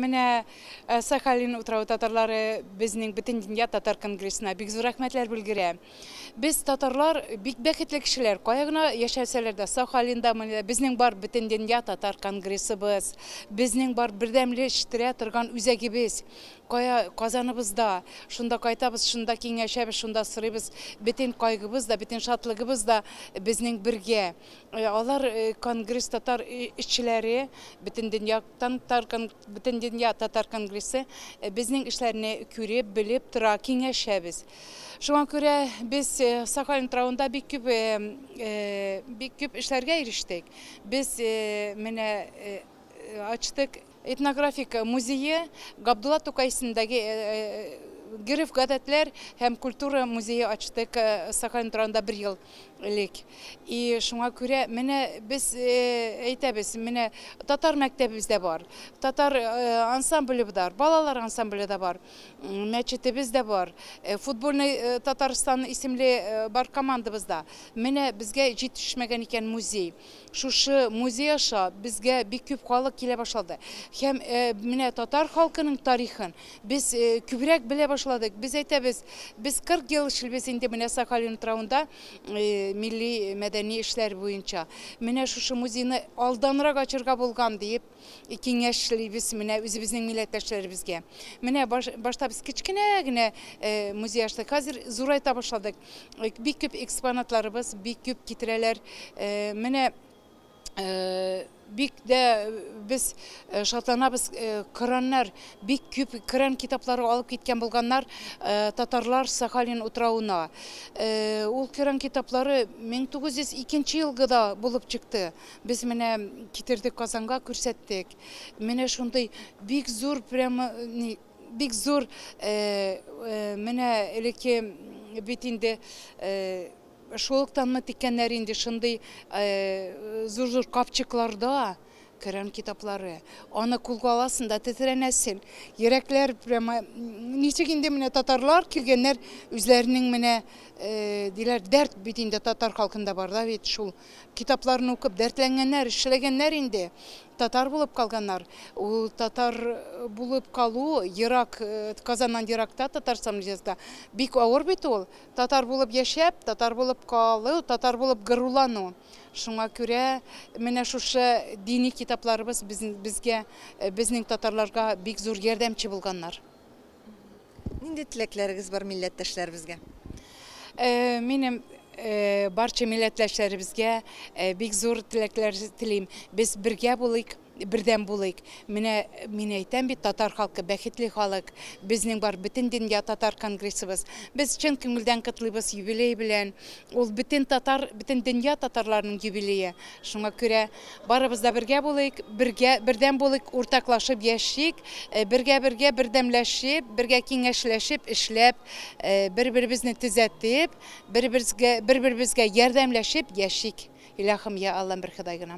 Менә Сахалин утрау татарлары безнең бөтен дөнья татар конгрессына бик зур рәхмәтләр белгерә. Без татарлар бик бәхетле кешеләр. Кая гына яшәсәләр дә, Сахалинда, безнең бар бөтен дөнья татар конгрессыбыз. Безнең бар бердәмле эштерә торган үзәгебез. Кая Казаныбызда, шунда кайтабыз, шунда киңәшәбез, шунда сорыйбыз. Бөтен кайгыбыз да, бөтен шатлыгыбыз да безнең бергә. Алар конгресс татар эшчеләре, бөтен дөнья татар конгрессы безнең эшләрне күреп, белеп тора, киңәшәбез. Шуңа күрә без Сахалин утравында бик күп эшләргә ирештек. Без менә ачтык этнографик музее, Габдулла Тукай исемендәге Герев гадәтләр һәм культура музее ачтык Сахалин утравында 1 ел элек. И шуңа күрә менә без әйтәбез, менә татар мәктәбебез дә бар, татар ансамбле бар, балалар ансамбле дә бар, мәчетебез дә бар, футбольный Татарстан исемле бар командабыз да. Менә безгә җитешмәгән икән музей. Шушы музей аша безгә бик күп халык килә башлады. Һәм менә татар халкының тарихын без күбрәк белә башладык. Без әйтәбез, без 40 ел эшлибез инде менә Сахалин утравында milli мәдәни эшләр буенча. Менә шушы музейны алданрак ачырга булган дип киңәшлибез менә үзебезнең милләттәшләребезгә. Менә башта без кичкенә генә музей ачтык. Хәзер зурайта башладык. Бик күп экспонатларыбыз, бик күп китерәләр. Менә бик дә без шатланабыз, Кораннар, бик күп Коран китаплары алып киткән булганнар татарлар Сахалин утрауына. Ул Коран китаплары 1902 елда булып чыкты. Без менә китердек Казанга, күрсәттек. Менә шундый бик зур, прямо бик зур менә элекке бит инде шулыктанмы тиккәннәр инде шундый зур-зур капчыкларда Коран китаплары. Аны кулга аласың да тетрәнәсең. Йөрәкләр прямо ничек инде менә татарлар килгәннәр үзләренең менә диләр дәрт бит инде татар халкында бар да бит шул китапларны укып дәртләнгәннәр, эшләгәннәр инде. Татар булып калганнар. Ул татар булып калу ерак, Казаннан еракта Татарстан җирендә бик авыр бит ул. Татар булып яшәп, татар булып калу, татар булып гырулану. Шуңа күрә менә шушы дини китапларыбыз безгә, безнең татарларга бик зур ярдәмче булганнар. Нинди теләкләрегез бар милләттәшләребезгә? Минем барча милләттәшләребезгә бик зур теләкләр телим. Без бергә булыйк, бердәм булыйк. Менә мин әйтәм бит, татар халкы бәхетле халык. Безнең бар бөтен дөнья татар конгрессыбыз. Без чын күңелдән котлыйбыз юбилей белән. Ул бөтен дөнья татарларының юбилее. Шуңа күрә барыбыз да бергә булыйк, бердәм булыйк, уртаклашып яшик, бергә бердәмләшеп, бергә киңәшләшеп, эшләп, бер-беребезне төзәтеп, бер-беребезгә ярдәмләшеп яшик. Илаһым, я Аллам, бер Ходай гына.